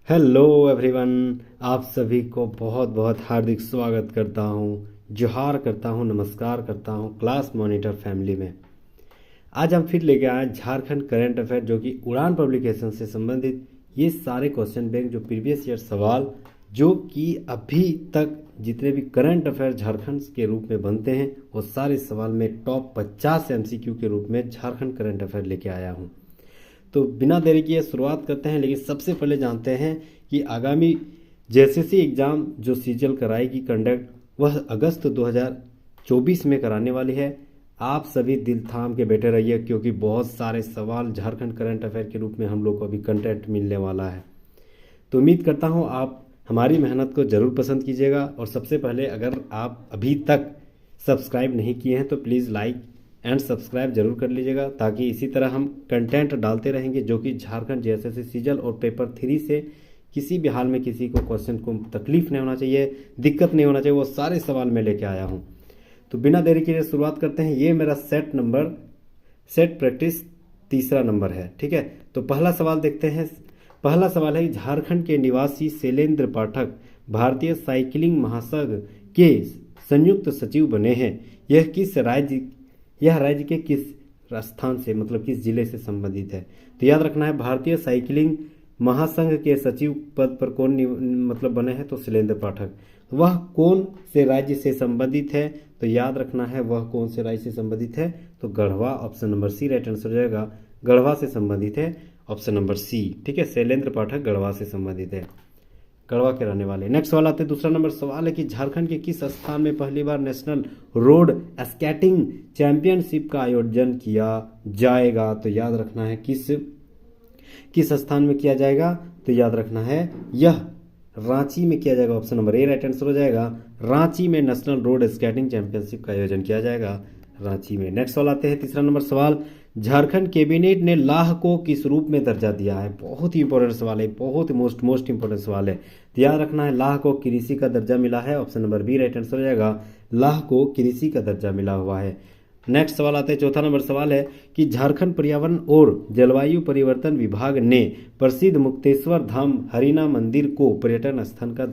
Hello everyone, आप सभी को बहुत बहुत हार्दिक स्वागत करता हूँ, जोहार करता हूँ, नमस्कार करता हूँ क्लास मॉनिटर फैमिली में। आज हम फिर लेके आए झारखंड करंट अफेयर, जो कि उड़ान पब्लिकेशन से संबंधित ये सारे क्वेश्चन बैंक जो प्रीवियस ईयर सवाल जो कि अभी तक जितने भी करंट अफेयर झारखंड के रूप में बनते हैं वो सारे सवाल में टॉप 50 MCQ के रूप में झारखंड करंट अफेयर लेके आया हूँ। तो बिना देरी किए शुरुआत करते हैं, लेकिन सबसे पहले जानते हैं कि आगामी जेएसएससी एग्ज़ाम जो सीजीएल कराएगी कंडक्ट, वह अगस्त 2024 में कराने वाली है। आप सभी दिल थाम के बैठे रहिए, क्योंकि बहुत सारे सवाल झारखंड करंट अफेयर के रूप में हम लोग को अभी कंटेंट मिलने वाला है। तो उम्मीद करता हूँ आप हमारी मेहनत को ज़रूर पसंद कीजिएगा। और सबसे पहले, अगर आप अभी तक सब्सक्राइब नहीं किए हैं तो प्लीज़ लाइक एंड सब्सक्राइब जरूर कर लीजिएगा, ताकि इसी तरह हम कंटेंट डालते रहेंगे जो कि झारखंड जेएसएससी सीजीएल और पेपर 3 से किसी भी हाल में किसी को क्वेश्चन को तकलीफ नहीं होना चाहिए, दिक्कत नहीं होना चाहिए, वो सारे सवाल मैं लेके आया हूँ। तो बिना देरी के शुरुआत करते हैं। ये मेरा सेट प्रैक्टिस तीसरा नंबर है, ठीक है। तो पहला सवाल देखते हैं। पहला सवाल है, झारखंड के निवासी शैलेंद्र पाठक भारतीय साइकिलिंग महासंघ के संयुक्त सचिव बने हैं। यह राज्य के किस स्थान से, मतलब किस जिले से संबंधित है? तो याद रखना है, भारतीय साइकिलिंग महासंघ के सचिव पद पर कौन मतलब बने हैं? तो शैलेंद्र पाठक। वह कौन से राज्य से संबंधित है? तो याद रखना है, वह कौन से राज्य से संबंधित है? तो Garhwa. Option number C right answer हो जाएगा। गढ़वा से संबंधित है, ऑप्शन नंबर सी, ठीक है। शैलेंद्र पाठक गढ़वा से संबंधित है, गढ़वा के रहने वाले। नेक्स्ट सवाल आते हैं। दूसरा नंबर सवाल है कि झारखंड के किस स्थान में पहली बार नेशनल रोड स्केटिंग चैंपियनशिप का आयोजन किया जाएगा? तो याद रखना है किस स्थान में किया जाएगा? तो याद रखना है, यह रांची में किया जाएगा। Option number A right answer हो जाएगा। रांची में नेशनल रोड स्केटिंग चैंपियनशिप का आयोजन किया जाएगा, रांची में। नेक्स्ट सवाल आते हैं। तीसरा नंबर सवाल, झारखंड कैबिनेट ने लाह को किस रूप में दर्जा दिया है? बहुत ही इंपॉर्टेंट सवाल है, बहुत ही मोस्ट इंपॉर्टेंट सवाल है। तो याद रखना है, लाह को कृषि का दर्जा मिला है। Option number B right answer हो जाएगा। लाह को कृषि का दर्जा मिला हुआ है। नेक्स्ट सवाल आता है। चौथा नंबर सवाल है कि झारखंड पर्यावरण और जलवायु परिवर्तन विभाग ने प्रसिद्ध मुक्तेश्वर धाम हरिना मंदिर को पर्यटन स्थल का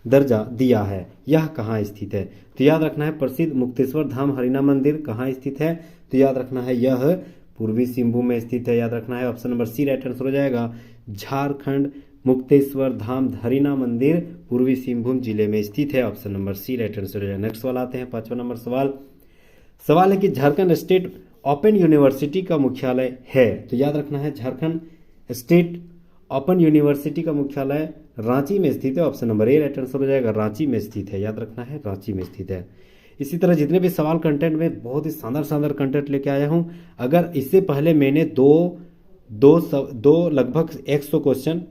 दर्जा दिया है। यह कहाँ स्थित है? तो याद रखना है, प्रसिद्ध मुक्तेश्वर धाम हरिना मंदिर कहाँ स्थित है? तो याद रखना है, यह पूर्वी सिंहभूम में स्थित है। याद रखना है, option number C right answer हो जाएगा। झारखंड मुक्तेश्वर धाम हरिना मंदिर पूर्वी सिंहभूम जिले में स्थित है। Option number C right answer हो जाएगा। नेक्स्ट सवाल आते हैं। पांचवा नंबर सवाल है कि झारखंड स्टेट ओपन यूनिवर्सिटी का मुख्यालय है? तो याद रखना है, झारखंड स्टेट ओपन यूनिवर्सिटी का मुख्यालय रांची में स्थित है। Option number A right answer हो जाएगा। रांची में स्थित है, याद रखना है, रांची में स्थित है। इसी तरह जितने भी सवाल कंटेंट में बहुत ही शानदार कंटेंट लेके आया हूँ। अगर इससे पहले मैंने दो लगभग 100 क्वेश्चन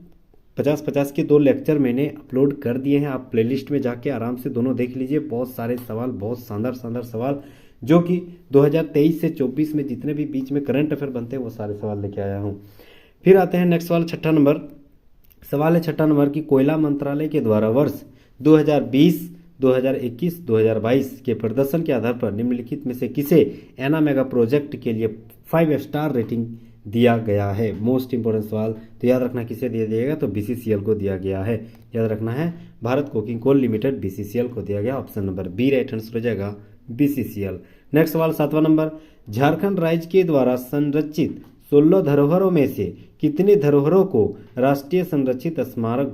50-50 के 2 लेक्चर मैंने अपलोड कर दिए हैं। आप प्लेलिस्ट में जाके आराम से दोनों देख लीजिए। बहुत सारे सवाल, बहुत शानदार सवाल, जो कि 2023 से 24 में जितने भी बीच में करंट अफेयर बनते हैं वो सारे सवाल लेके आया हूँ। फिर आते हैं नेक्स्ट सवाल। छठा नंबर की कोयला मंत्रालय के द्वारा वर्ष 2020, 2021, 2022 के प्रदर्शन के आधार पर निम्नलिखित में से किसे एना मेगा प्रोजेक्ट के लिए 5 स्टार रेटिंग दिया गया है? मोस्ट इंपोर्टेंट सवाल। तो याद रखना, किसे दिया जाएगा? तो बीसीसीएल को दिया गया है। याद रखना है, Bharat coking coal limited BCCL को दिया गया। Option number B right answer हो जाएगा, बीसीसीएल। नेक्स्ट सवाल 7वां नंबर, झारखंड राज्य के द्वारा संरक्षित 16 धरोहरों में से कितने धरोहरों को राष्ट्रीय संरक्षित स्मारक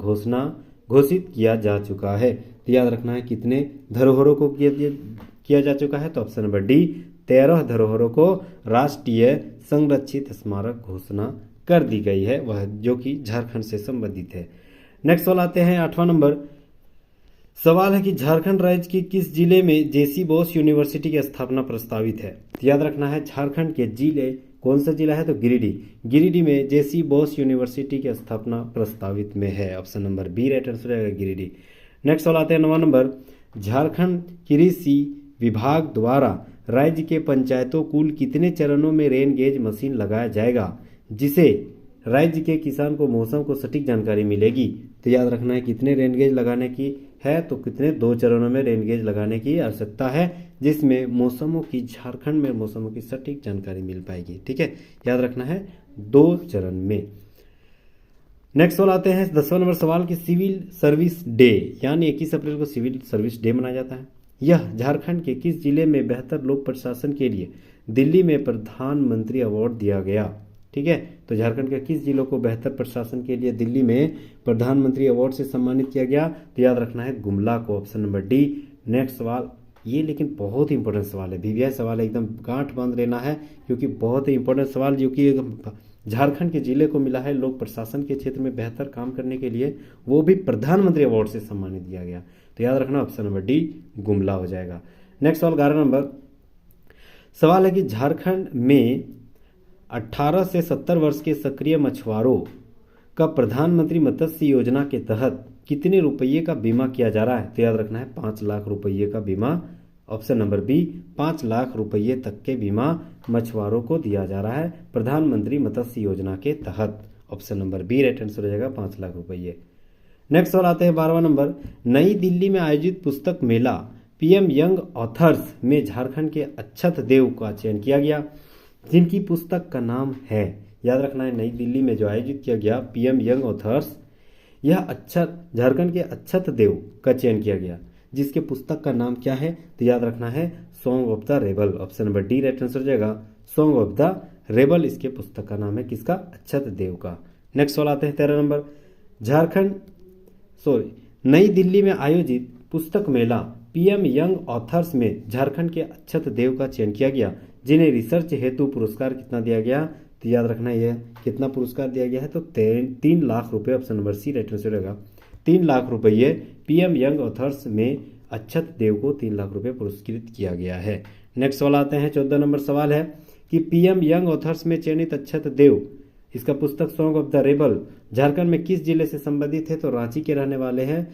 घोषित किया जा चुका है? तो याद रखना है, कितने धरोहरों को किया जा चुका है? तो ऑप्शन नंबर डी, 13 धरोहरों को राष्ट्रीय संरक्षित स्मारक घोषणा कर दी गई है, वह जो कि झारखंड से संबंधित है। नेक्स्ट सवाल आते हैं। 8वां नंबर सवाल है कि झारखंड राज्य के किस जिले में जेसी बोस यूनिवर्सिटी की स्थापना प्रस्तावित है? तो याद रखना है, झारखंड के जिले, कौन सा जिला है? तो गिरिडीह में जेसी बोस यूनिवर्सिटी की स्थापना प्रस्तावित में है। Option number B right answer रहेगा, गिरिडीह। नेक्स्ट सवाल आते हैं। 9वां नंबर, झारखंड कृषि विभाग द्वारा राज्य के पंचायतों कुल कितने चरणों में रेन गेज मशीन लगाया जाएगा, जिसे राज्य के किसान को मौसम को सटीक जानकारी मिलेगी? तो याद रखना है, कितने रेन गेज लगाने की है? तो कितने 2 चरणों में रेन गेज लगाने की आवश्यकता है, जिसमें झारखंड में मौसमों की सटीक जानकारी मिल पाएगी, ठीक है। याद रखना है, 2 चरण में। नेक्स्ट सवाल आते हैं 10वां नंबर सवाल की सिविल सर्विस डे यानी 21 अप्रैल को सिविल सर्विस डे मनाया जाता है। यह झारखंड के किस जिले में बेहतर लोक प्रशासन के लिए दिल्ली में प्रधानमंत्री अवार्ड दिया गया? ठीक है, तो झारखंड के किस जिलों को बेहतर प्रशासन के लिए दिल्ली में प्रधानमंत्री अवार्ड से सम्मानित किया गया? तो याद रखना है गुमला को, ऑप्शन नंबर डी। नेक्स्ट सवाल, ये लेकिन बहुत ही इंपॉर्टेंट सवाल है, वीवीआई सवाल है, एकदम गांठ बांध लेना है क्योंकि बहुत ही इंपॉर्टेंट सवाल जो कि झारखंड के जिले को मिला है लोक प्रशासन के क्षेत्र में बेहतर काम करने के लिए, वो भी प्रधानमंत्री अवार्ड से सम्मानित किया गया। तो याद रखना ऑप्शन नंबर डी गुमला हो जाएगा। नेक्स्ट सवाल 11 नंबर सवाल है कि झारखंड में 18 से 70 वर्ष के सक्रिय मछुआरों का प्रधानमंत्री मत्स्य योजना के तहत कितने रुपये का बीमा किया जा रहा है? तो याद रखना है 5 लाख रुपये का बीमा, ऑप्शन नंबर बी 5 लाख रुपये तक के बीमा मछुआरों को दिया जा रहा है प्रधानमंत्री मत्स्य योजना के तहत, option number B right answer हो जाएगा 5 लाख रुपये। नेक्स्ट सवाल आते हैं 12वां नंबर, नई दिल्ली में आयोजित पुस्तक मेला पीएम यंग ऑथर्स में झारखंड के अक्षत देव का चयन किया गया, जिनकी पुस्तक का नाम है, याद रखना है नई दिल्ली में जो आयोजित किया गया पीएम यंग ऑथर्स, यह झारखंड के अक्षत देव का चयन किया गया, जिसके पुस्तक का नाम क्या है? तो याद रखना है song of the rebel, option number D right answer हो जाएगा सॉन्ग ऑफ द रेबल, इसके पुस्तक का नाम है किसका? अक्षत देव का। नेक्स्ट सवाल आते हैं 13 नंबर, नई दिल्ली में आयोजित पुस्तक मेला पीएम यंग ऑथर्स में झारखंड के अक्षत देव का चयन किया गया, जिन्हें रिसर्च हेतु पुरस्कार कितना दिया गया? तो याद रखना है यह कितना पुरस्कार दिया गया है? तो 3 लाख रुपए, option number C right answer रहेगा 3 लाख रुपये पीएम यंग ऑथर्स में अक्षत देव को 3 लाख रुपए पुरस्कृत किया गया है। नेक्स्ट सवाल आते हैं 14 नंबर सवाल है कि पीएम यंग ऑथर्स में चयनित अक्षत देव, इसका पुस्तक song of the rebel Jharkhand में किस जिले से संबंधित है? तो रांची के रहने वाले हैं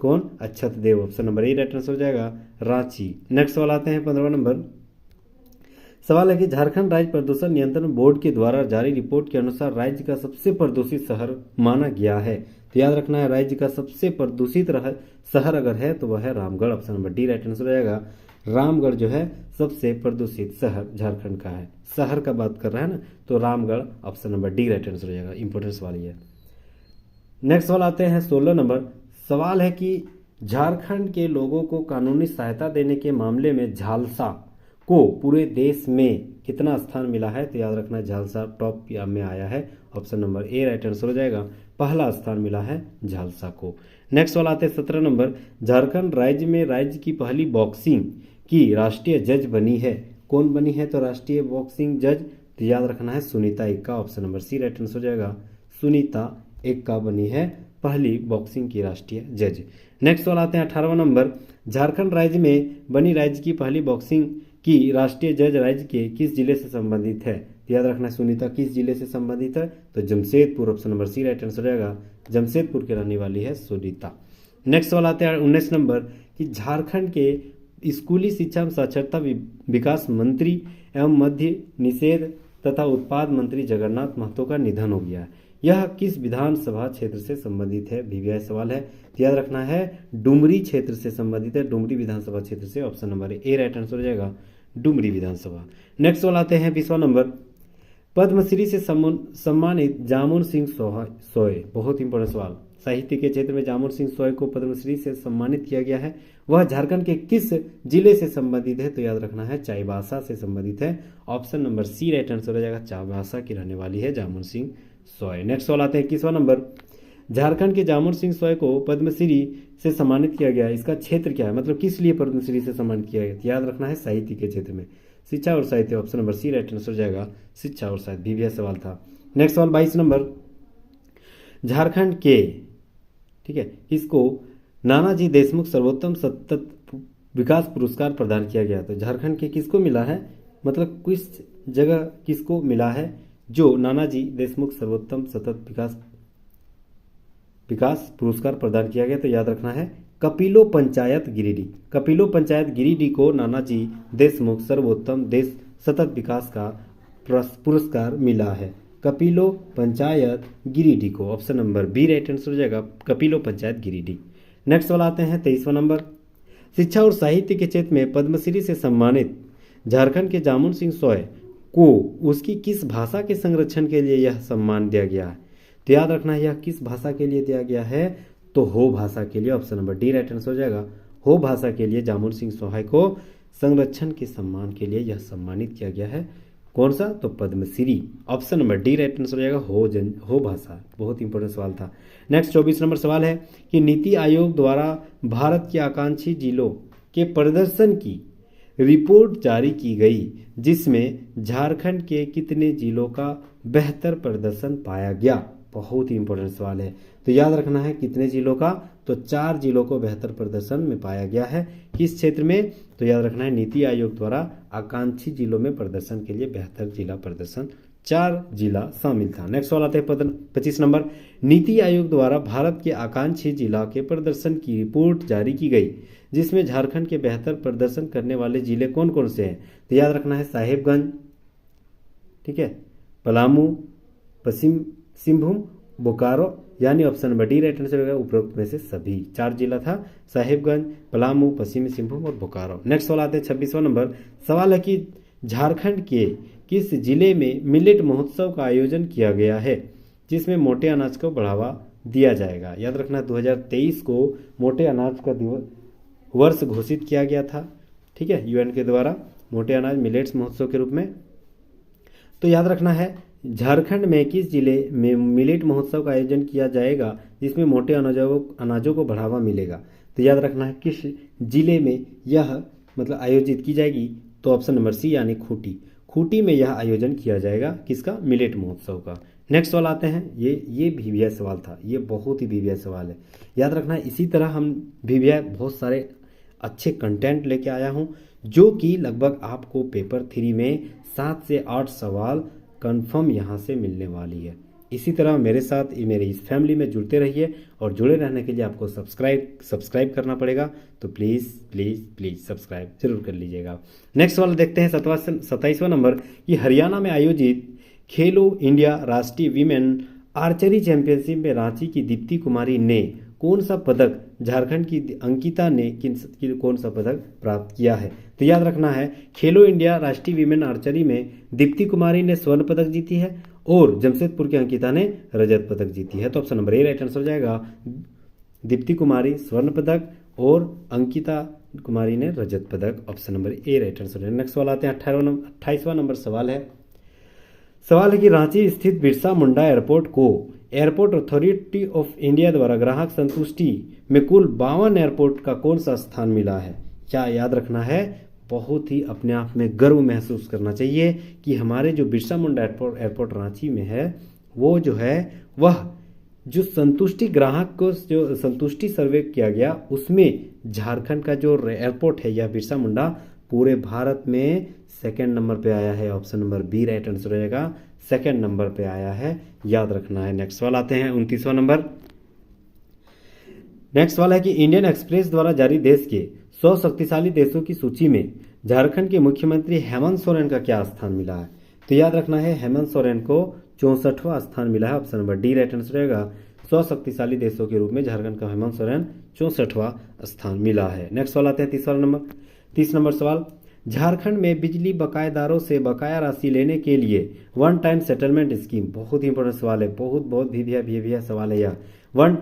कौन? Akshat Dev, option number A right answer हो जाएगा रांची। नेक्स्ट सवाल आते हैं 15वां नंबर सवाल है कि झारखंड राज्य प्रदूषण नियंत्रण बोर्ड के द्वारा जारी रिपोर्ट के अनुसार राज्य का सबसे प्रदूषित शहर माना गया है। तो याद रखना है राज्य का सबसे प्रदूषित शहर अगर है तो वह है Ramgarh, option number D right answer हो जाएगा रामगढ़ जो है सबसे प्रदूषित शहर झारखंड का है। शहर का बात कर रहा है ना, तो Ramgarh option number D right answer हो जाएगा, इंपॉर्टेंट सवाल ये। नेक्स्ट सवाल आते हैं 16 नंबर सवाल है कि झारखंड के लोगों को कानूनी सहायता देने के मामले में झालसा को पूरे देश में कितना स्थान मिला है? तो याद रखना है झालसा टॉप में आया है, option number A right answer हो जाएगा, पहला स्थान मिला है झालसा को। नेक्स्ट सवाल आते हैं 17 नंबर, झारखंड राज्य में राज्य की पहली बॉक्सिंग की राष्ट्रीय जज बनी है, कौन बनी है? तो राष्ट्रीय बॉक्सिंग जज, तो याद रखना है Sunita Ekka, option number C right answer हो जाएगा सुनीता एक्का बनी है पहली बॉक्सिंग की राष्ट्रीय जज। नेक्स्ट सवाल आते हैं 18वां नंबर, झारखंड राज्य में बनी राज्य की पहली बॉक्सिंग की राष्ट्रीय जज राज्य के किस जिले से संबंधित है? तो याद रखना है सुनीता किस जिले से संबंधित है? तो Jamshedpur, option number C right answer रहेगा जमशेदपुर की रहने वाली है सुनीता। नेक्स्ट सवाल आते हैं 19 नंबर कि झारखंड के स्कूली शिक्षा एवं साक्षरता विकास मंत्री एवं मध्य निषेध तथा उत्पाद मंत्री जगन्नाथ महतो का निधन हो गया है, यह किस विधानसभा क्षेत्र से संबंधित है? वीवीआई सवाल है, तो याद रखना है डुमरी क्षेत्र से संबंधित है, डुमरी विधानसभा क्षेत्र से, option number A right answer हो जाएगा डुमरी विधानसभा। नेक्स्ट सवाल आते हैं 20वां नंबर, पद्मश्री से सम्मानित जामुन सिंह सोय, बहुत इंपॉर्टेंट सवाल, साहित्य के क्षेत्र में जामुन सिंह सोय को पद्मश्री से सम्मानित किया गया है, वह झारखंड के किस जिले से संबंधित है? तो याद रखना है चाईबासा से संबंधित है, option number C right answer हो जाएगा चाईबासा की रहने वाली है जामुन सिंह सोय। नेक्स्ट सवाल आते हैं 21वां नंबर, झारखंड के जामुन सिंह सोय को पद्मश्री से सम्मानित किया गया, इसका क्षेत्र क्या है, मतलब किस लिए पद्मश्री से सम्मानित किया गया? याद रखना है साहित्य के क्षेत्र में, शिक्षा और साहित्य, option number C right answer हो जाएगा शिक्षा और साहित्य, वीवीआई सवाल था। नेक्स्ट सवाल 22 नंबर, झारखंड के, ठीक है, किसको नानाजी देशमुख सर्वोत्तम सतत विकास पुरस्कार प्रदान किया गया? तो झारखंड के किसको मिला है, मतलब किस जगह किसको मिला है जो नानाजी देशमुख सर्वोत्तम सतत विकास पुरस्कार प्रदान किया गया? तो याद रखना है कपिलो पंचायत गिरिडीह, कपिलो पंचायत गिरिडीह को नानाजी देशमुख सर्वोत्तम सतत विकास का पुरस्कार मिला है, कपिलो पंचायत गिरिडीह को, option number B right answer हो जाएगा कपिलो पंचायत गिरिडीह। नेक्स्ट वाला आते हैं 23वां नंबर, शिक्षा और साहित्य के क्षेत्र में पद्मश्री से सम्मानित झारखंड के जामुन सिंह सोय को उसकी किस भाषा के संरक्षण के लिए यह सम्मान दिया गया है? तो याद रखना है यह किस भाषा के लिए दिया गया है, तो हो भाषा के लिए। Option number D right answer हो जाएगा। हो भाषा के लिए जामुन सिंह सोहाय को संरक्षण के सम्मान के लिए यह सम्मानित किया गया है। कौन सा, तो Padma Shri. Option number D right answer हो जाएगा। हो भाषा, बहुत इंपॉर्टेंट सवाल था। नेक्स्ट 24 नंबर सवाल है कि नीति आयोग द्वारा भारत के आकांक्षी जिलों के प्रदर्शन की रिपोर्ट जारी की गई, जिसमें झारखंड के कितने जिलों का बेहतर प्रदर्शन पाया गया। बहुत ही इंपॉर्टेंट सवाल है, तो याद रखना है कितने जिलों का, तो 4 जिलों को बेहतर प्रदर्शन में पाया गया है। किस क्षेत्र में, तो याद रखना है नीति आयोग द्वारा आकांक्षी जिलों में प्रदर्शन के लिए बेहतर जिला प्रदर्शन 4 जिला शामिल था। नेक्स्ट सवाल आते हैं 25 नंबर। नीति आयोग द्वारा भारत के आकांक्षी जिला के प्रदर्शन की रिपोर्ट जारी की गई, जिसमें झारखंड के बेहतर प्रदर्शन करने वाले जिले कौन कौन से हैं, तो याद रखना है साहेबगंज, ठीक है, पलामू, पश्चिम सिंहभूम, बोकारो, यानी option number D right answer होगा उपरोक्त में से सभी। 4 जिला था, साहेबगंज, पलामू, पश्चिमी सिंहभूम और बोकारो। नेक्स्ट सवाल आते हैं 26वां नंबर। सवाल है कि झारखंड के किस जिले में मिलेट महोत्सव का आयोजन किया गया है, जिसमें मोटे अनाज को बढ़ावा दिया जाएगा। याद रखना 2023 को मोटे अनाज का वर्ष घोषित किया गया था, ठीक है, यूएन के द्वारा मोटे अनाज मिलेट्स महोत्सव के रूप में। तो याद रखना है झारखंड में किस जिले में मिलेट महोत्सव का आयोजन किया जाएगा, जिसमें मोटे अनाजों को बढ़ावा मिलेगा। तो याद रखना है किस जिले में यह मतलब आयोजित की जाएगी, तो ऑप्शन नंबर सी यानी खूंटी में यह आयोजन किया जाएगा, किसका, मिलेट महोत्सव का। नेक्स्ट सवाल आते हैं, ये वीवीआई सवाल था, ये बहुत ही वीवीआई सवाल है, याद रखना है। इसी तरह हम वीवीआई बहुत सारे अच्छे कंटेंट लेके आया हूँ, जो कि लगभग आपको पेपर 3 में 7 से 8 सवाल कंफर्म यहाँ से मिलने वाली है। इसी तरह मेरे साथ मेरे इस फैमिली में जुड़ते रहिए, और जुड़े रहने के लिए आपको सब्सक्राइब करना पड़ेगा, तो प्लीज़ सब्सक्राइब जरूर कर लीजिएगा। नेक्स्ट सवाल देखते हैं 27वां नंबर कि हरियाणा में आयोजित खेलो इंडिया राष्ट्रीय वीमेन आर्चरी चैंपियनशिप में रांची की दीप्ति कुमारी ने कौन सा पदक, झारखंड की अंकिता ने कौन सा पदक प्राप्त किया है। तो याद रखना है खेलो इंडिया राष्ट्रीय वीमेन आर्चरी में दीप्ति कुमारी ने स्वर्ण पदक जीती है, और जमशेदपुर की अंकिता ने रजत पदक जीती है। तो option number A right answer हो जाएगा। दीप्ति कुमारी स्वर्ण पदक और अंकिता कुमारी ने रजत पदक, option number A right answer है। नेक्स्ट सवाल आते हैं 28वां नंबर सवाल है कि रांची स्थित बिरसा मुंडा एयरपोर्ट को एयरपोर्ट अथॉरिटी ऑफ इंडिया द्वारा ग्राहक संतुष्टि में कुल 52 एयरपोर्ट का कौन सा स्थान मिला है। क्या याद रखना है, बहुत ही अपने आप में गर्व महसूस करना चाहिए कि हमारे जो बिरसा मुंडा एयरपोर्ट रांची में है, वो जो है वह जो संतुष्टि ग्राहक को जो संतुष्टि सर्वे किया गया, उसमें झारखंड का जो एयरपोर्ट है यह बिरसा मुंडा पूरे भारत में 2nd नंबर पे आया है। Option number B right answer रहेगा, 2nd नंबर पे आया है, याद रखना है। नेक्स्ट सवाल आते हैं 29वां नंबर। नेक्स्ट सवाल है कि इंडियन एक्सप्रेस द्वारा जारी देश के 100 शक्तिशाली देशों की सूची में झारखंड के मुख्यमंत्री हेमंत सोरेन का क्या स्थान मिला है। तो याद रखना है हेमंत सोरेन को 64वां स्थान मिला है, option number D right answer रहेगा। 100 शक्तिशाली देशों के रूप में झारखंड का हेमंत सोरेन 64वां स्थान मिला है। नेक्स्ट सवाल आते हैं 30 नंबर सवाल। झारखंड में बिजली बकायेदारों से बकाया राशि लेने के लिए वन टाइम सेटलमेंट स्कीम, बहुत ही इंपॉर्टेंट सवाल है, बहुत भी सवाल है यह। वन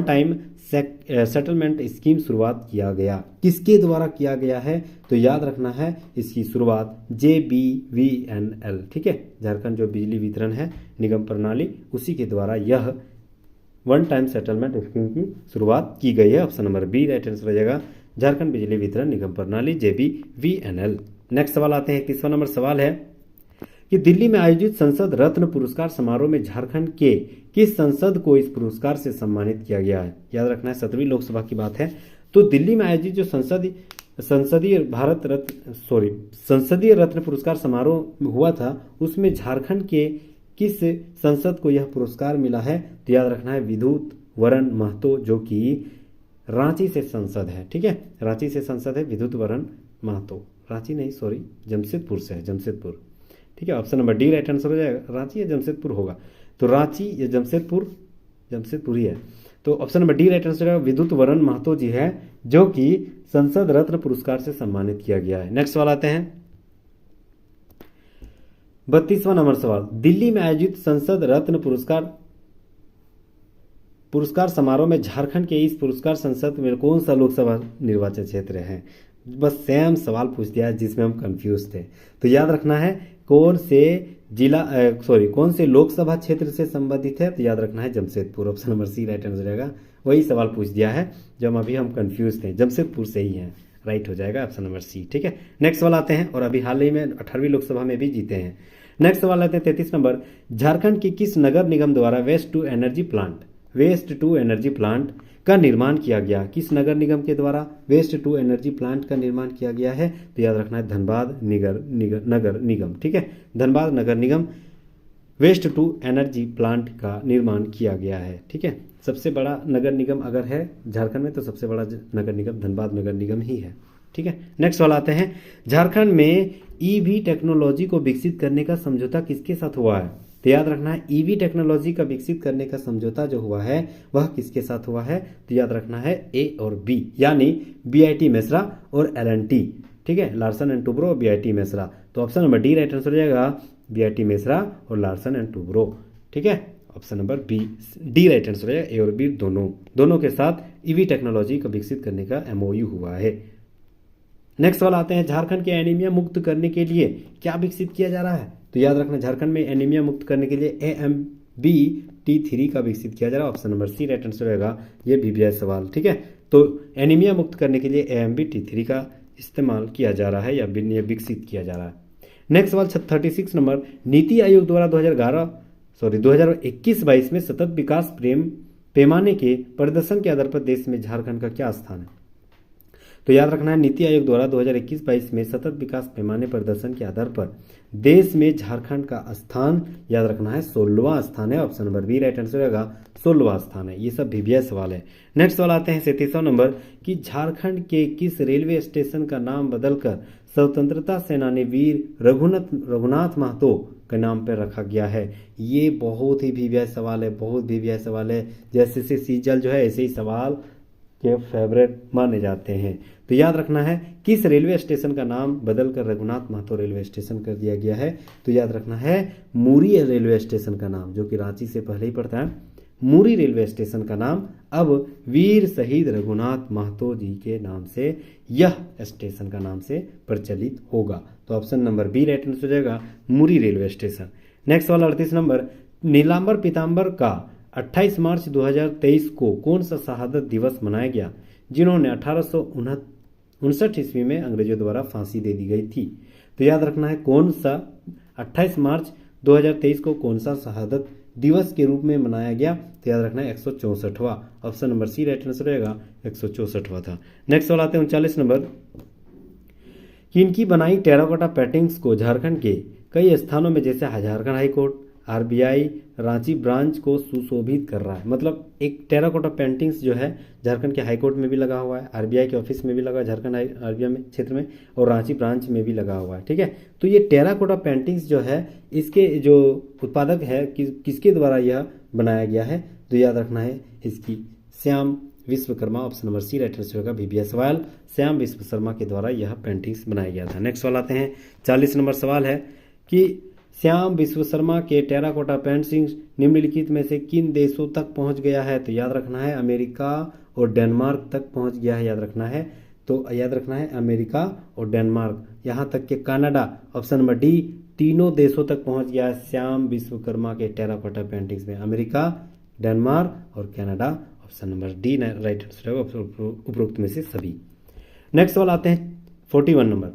टाइम सेटलमेंट स्कीम शुरुआत किया गया, किसके द्वारा किया गया है, तो याद रखना है इसकी शुरुआत JBVNL, ठीक है, झारखंड जो बिजली वितरण है निगम प्रणाली, उसी के द्वारा यह वन टाइम सेटलमेंट स्कीम की शुरुआत की गई है। Option number B right answer हो जाएगा, झारखंड बिजली वितरण निगम प्रणाली JBVNL। नेक्स्ट सवाल आते हैं 31वां नंबर सवाल है कि दिल्ली में आयोजित संसद रत्न पुरस्कार समारोह में झारखंड के किस संसद को इस पुरस्कार से सम्मानित किया गया है। याद रखना है 17वीं लोकसभा की बात है। तो दिल्ली में आयोजित जो संसदीय रत्न पुरस्कार समारोह हुआ था, उसमें झारखंड के किस संसद को यह पुरस्कार मिला है। तो याद रखना है विद्युत वरण महतो, जो कि रांची से संसद है, ठीक है, रांची से संसद है विद्युत वरण महतो, रांची नहीं सॉरी जमशेदपुर से है, जमशेदपुर, ठीक है, option number D right answer हो जाएगा। रांची या जमशेदपुर होगा, तो रांची या जमशेदपुर ही है, तो option number D right answer है। विद्युत वरण महतो जी है, जो कि संसद रत्न पुरस्कार से सम्मानित किया गया है। नेक्स्ट सवाल आते हैं 32वां नंबर सवाल। दिल्ली में आयोजित संसद रत्न पुरस्कार पुरस्कार समारोह में झारखंड के इस पुरस्कार संसद में कौन सा लोकसभा निर्वाचन क्षेत्र है। बस सेम सवाल पूछ दिया जिसमें हम कंफ्यूज थे। तो याद रखना है कौन से कौन से लोकसभा क्षेत्र से संबंधित है। तो याद रखना है Jamshedpur, option number C right answer रहेगा। वही सवाल पूछ दिया है जब अभी हम कंफ्यूज थे, जमशेदपुर से ही है, राइट हो जाएगा ऑप्शन नंबर सी। ठीक है, नेक्स्ट सवाल आते हैं, और अभी हाल ही में 18वीं लोकसभा में भी जीते हैं। नेक्स्ट सवाल आते हैं 33 नंबर, झारखंड की किस नगर निगम द्वारा वेस्ट टू एनर्जी प्लांट का निर्माण किया गया। किस नगर निगम के द्वारा वेस्ट टू एनर्जी प्लांट का निर्माण किया गया है। तो याद रखना है धनबाद नगर निगम। ठीक है, धनबाद नगर निगम वेस्ट टू एनर्जी प्लांट का निर्माण किया गया है। ठीक है, सबसे बड़ा नगर निगम अगर है झारखंड में तो सबसे बड़ा नगर निगम धनबाद नगर निगम ही है। ठीक है, नेक्स्ट वाला आते हैं, झारखंड में ईवी टेक्नोलॉजी को विकसित करने का समझौता किसके साथ हुआ है। तो याद रखना है ईवी टेक्नोलॉजी का विकसित करने का समझौता जो हुआ है वह किसके साथ हुआ है। तो याद रखना है ए और बी, यानी BIT मेसरा और L&T। ठीक है, Larsen and Toubro, BIT Mesra. तो option number D right answer हो जाएगा, BIT मेसरा और लार्सन एंड टुब्रो। ठीक है, option number D right answer हो जाएगा, ए और बी दोनों के साथ ईवी टेक्नोलॉजी को विकसित करने का MOU हुआ है। नेक्स्ट वाला आते हैं, झारखंड के एनीमिया मुक्त करने के लिए क्या विकसित किया जा रहा है। तो याद रखना झारखंड में एनीमिया मुक्त करने के लिए AMBT3 का विकसित किया जा रहा है। Option number C right answer रहेगा, ये BBI सवाल। ठीक है, तो एनीमिया मुक्त करने के लिए AMBT3 का इस्तेमाल किया जा रहा है या विकसित किया जा रहा है। नेक्स्ट सवाल 36 नंबर, नीति आयोग द्वारा 2021-22 में सतत विकास पैमाने के प्रदर्शन के आधार पर देश में झारखंड का क्या स्थान है। तो याद रखना है नीति आयोग द्वारा 2021-22 में सतत विकास पैमाने प्रदर्शन के आधार पर देश में झारखंड का स्थान याद रखना है 16वां स्थान है। Option number B right answer रहेगा, 16वां स्थान है। ये सब BBI सवाल है। नेक्स्ट वाला आते हैं 37वां नंबर, कि झारखंड के किस रेलवे स्टेशन का नाम बदलकर स्वतंत्रता सेनानी वीर रघुनाथ महतो के नाम पर रखा गया है। ये बहुत ही BBI सवाल है, बहुत BBI सवाल है। जैसे से सीजल जो है ऐसे ही सवाल के फेवरेट माने जाते हैं। तो याद रखना है किस रेलवे स्टेशन का नाम बदलकर रघुनाथ महतो रेलवे स्टेशन कर दिया गया है। तो याद रखना है मुरी रेलवे स्टेशन का नाम, जो कि रांची से पहले ही पड़ता है, मुरी रेलवे स्टेशन का नाम अब वीर शहीद रघुनाथ महतो जी के नाम से यह स्टेशन का नाम से प्रचलित होगा। तो option number B right answer हो जाएगा, मुरी रेलवे स्टेशन। नेक्स्ट वाला 38 नंबर, नीलांबर पीताम्बर का 28 मार्च 2023 को कौन सा शहादत दिवस मनाया गया, जिन्होंने 1859 ईस्वी में अंग्रेजों द्वारा फांसी दे दी गई थी। तो याद रखना है कौन सा 28 मार्च 2023 को कौन सा शहादत दिवस के रूप में मनाया गया। तो याद रखना है 164वां। Option number C right answer रहेगा, 164वां था। नेक्स्ट वाला आते हैं 39 नंबर, कि इनकी बनाई टेराकोटा पेंटिंग्स को झारखंड के कई स्थानों में जैसे Jharkhand high court, RBI Ranchi branch को सुशोभित कर रहा है। मतलब एक टेराकोटा पेंटिंग्स जो है झारखंड के हाईकोर्ट में भी लगा हुआ है, RBI के ऑफिस में भी लगा है, झारखंड RBI में क्षेत्र में, और रांची ब्रांच में भी लगा हुआ है। ठीक है, तो ये टेराकोटा पेंटिंग्स जो है इसके जो उत्पादक है किसके द्वारा यह बनाया गया है। तो याद रखना है इसकी Shyam Vishwakarma. Option number C right answer होगा, BBI सवाल, श्याम विश्वकर्मा के द्वारा यह पेंटिंग्स बनाया गया था। नेक्स्ट वाला आते हैं 40 नंबर सवाल है कि श्याम विश्वकर्मा के टेराकोटा पेंटिंग्स निम्नलिखित में से किन देशों तक पहुंच गया है। तो याद रखना है अमेरिका और डेनमार्क तक पहुंच गया है। याद रखना है, तो याद रखना है अमेरिका और डेनमार्क, यहाँ तक कि कनाडा, ऑप्शन नंबर डी, तीनों देशों तक पहुंच गया है श्याम विश्वकर्मा के टेराकोटा पेंटिंग्स में, अमेरिका, डेनमार्क और Canada. Option number D right answer होगा उपरोक्त में से सभी। नेक्स्ट वाला आते हैं 41 नंबर,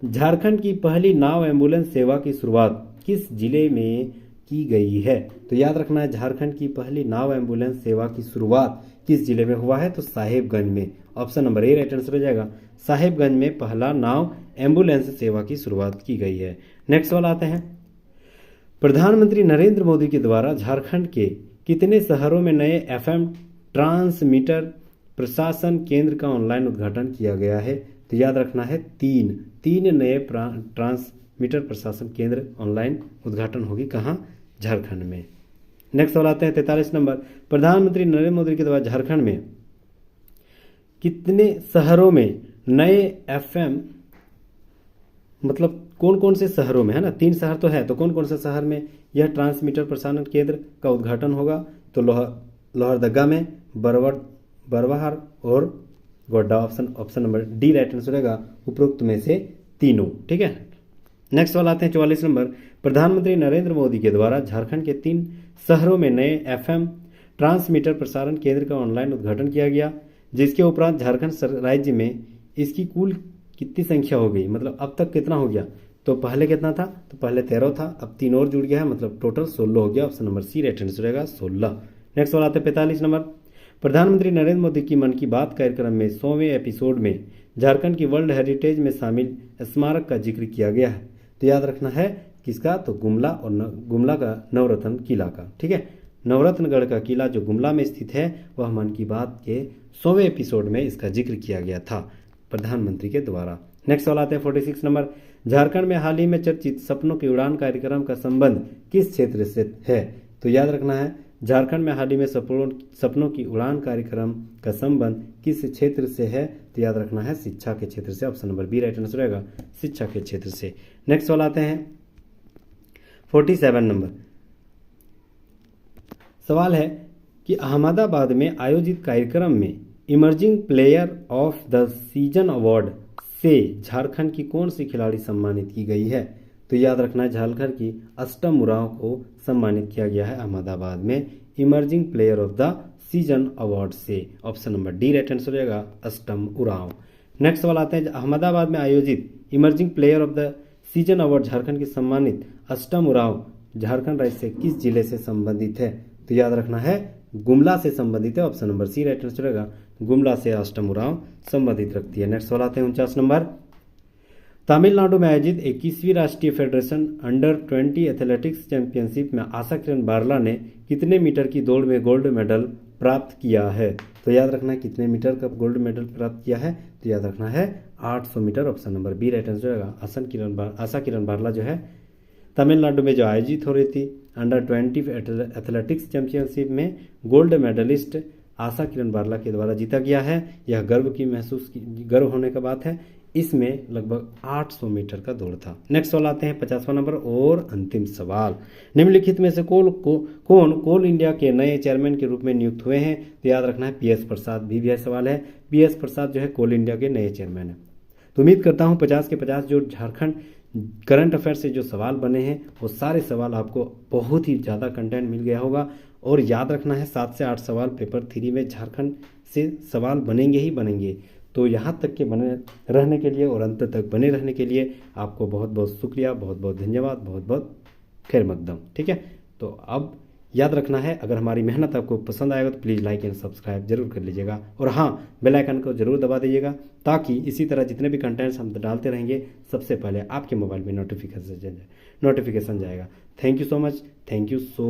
झारखंड की पहली नाव एम्बुलेंस सेवा की शुरुआत किस जिले में की गई है। तो याद रखना है झारखंड की पहली नाव एम्बुलेंस सेवा की शुरुआत किस जिले में हुआ है। तो साहेबगंज में। Option number A right answer हो जाएगा, साहेबगंज में पहला नाव एम्बुलेंस सेवा की शुरुआत की गई है। नेक्स्ट वाला आते हैं, प्रधानमंत्री नरेंद्र मोदी के द्वारा झारखंड के कितने शहरों में नए FM ट्रांसमीटर प्रशासन केंद्र का ऑनलाइन उद्घाटन किया गया है। तो याद रखना है तीन नए ट्रांसमीटर प्रशासन केंद्र ऑनलाइन उद्घाटन होगी कहाँ, झारखंड में। नेक्स्ट सवाल आते हैं 43 नंबर, प्रधानमंत्री नरेंद्र मोदी के द्वारा झारखंड में कितने शहरों में नए FM, मतलब कौन कौन से शहरों में, है ना, 3 शहर तो है, तो कौन कौन से शहर में यह ट्रांसमीटर प्रसारण केंद्र का उद्घाटन होगा। तो लोहरदगा में, बरवाहर और Godda. Option number D right answer रहेगा उपरोक्त में से तीनों। ठीक है, नेक्स्ट वाला आते हैं 44 नंबर। प्रधानमंत्री नरेंद्र मोदी के द्वारा झारखंड के 3 शहरों में नए FM ट्रांसमीटर प्रसारण केंद्र का ऑनलाइन उद्घाटन किया गया, जिसके उपरांत झारखंड राज्य में इसकी कुल कितनी संख्या हो गई, मतलब अब तक कितना हो गया। तो पहले कितना था, तो पहले 13 था, अब 3 और जुड़ गया है, मतलब टोटल 16 हो गया। Option number C right answer रहेगा 16। नेक्स्ट वाला आते हैं 45 नंबर। प्रधानमंत्री नरेंद्र मोदी की मन की बात कार्यक्रम में 100वें एपिसोड में झारखंड की वर्ल्ड हेरिटेज में शामिल स्मारक का जिक्र किया गया है। तो याद रखना है किसका, तो गुमला और गुमला का नवरत्न किला का। ठीक है, नवरत्नगढ़ का किला जो गुमला में स्थित है वह मन की बात के 100वें एपिसोड में इसका जिक्र किया गया था प्रधानमंत्री के द्वारा। नेक्स्ट वाला आते हैं 46 नंबर। झारखंड में हाल ही में चर्चित सपनों की उड़ान कार्यक्रम का संबंध किस क्षेत्र से है। तो याद रखना है झारखंड में हाल ही में सपनों की उड़ान कार्यक्रम का संबंध किस क्षेत्र से है। तो याद रखना है शिक्षा के क्षेत्र से। Option number B right answer रहेगा शिक्षा के क्षेत्र से। नेक्स्ट वाला आते हैं 47 नंबर। सवाल है कि अहमदाबाद में आयोजित कार्यक्रम में emerging player of the season award से झारखंड की कौन सी खिलाड़ी सम्मानित की गई है। तो याद रखना है झारखंड की अष्टम उरांव को सम्मानित किया गया है अहमदाबाद में emerging player of the season award से। Option number D right answer रहेगा अष्टम उरांव। नेक्स्ट वाला आते हैं अहमदाबाद में आयोजित emerging player of the season award Jharkhand की सम्मानित अष्टम उरांव झारखंड राज्य से किस जिले से संबंधित है। तो याद रखना है गुमला से संबंधित है। Option number C right answer रहेगा गुमला से अष्टम उरांव संबंधित रखती है। नेक्स्ट वाला आते हैं 49 नंबर। तमिलनाडु में आयोजित 21वीं राष्ट्रीय फेडरेशन अंडर 20 एथलेटिक्स चैंपियनशिप में आशा किरण बारला ने कितने मीटर की दौड़ में गोल्ड मेडल प्राप्त किया है। तो याद रखना है कितने मीटर का गोल्ड मेडल प्राप्त किया है। तो याद रखना है 800 metre. Option number B right answer रहेगा आशा किरण बारला जो है तमिलनाडु में जो आयोजित हो रही थी अंडर 20 एथलेटिक्स चैंपियनशिप में गोल्ड मेडलिस्ट आशा किरण बारला के द्वारा जीता गया है। यह गर्व होने का बात है। इसमें लगभग 800 मीटर का दौड़ था। नेक्स्ट वाला आते हैं 50वां नंबर और अंतिम सवाल। निम्नलिखित में से कौन कोल इंडिया के नए चेयरमैन के रूप में नियुक्त हुए हैं। तो याद रखना है PS प्रसाद। भी सवाल है, PS प्रसाद जो है कोल इंडिया के नए चेयरमैन है। तो उम्मीद करता हूँ 50 के 50 जो झारखंड करंट अफेयर से जो सवाल बने हैं वो सारे सवाल आपको बहुत ही ज़्यादा कंटेंट मिल गया होगा। और याद रखना है 7 से 8 सवाल पेपर 3 में झारखंड से सवाल बनेंगे ही बनेंगे। तो यहाँ तक के बने रहने के लिए और अंत तक बने रहने के लिए आपको बहुत बहुत शुक्रिया, बहुत बहुत धन्यवाद, बहुत बहुत खैर मकदम। ठीक है, तो अब याद रखना है अगर हमारी मेहनत आपको पसंद आएगा तो प्लीज़ लाइक एंड सब्सक्राइब जरूर कर लीजिएगा। और हाँ, बेल आइकन को जरूर दबा दीजिएगा ताकि इसी तरह जितने भी कंटेंट्स हम डालते रहेंगे सबसे पहले आपके मोबाइल में नोटिफिकेशन जाएगा। Thank you so much. Thank you so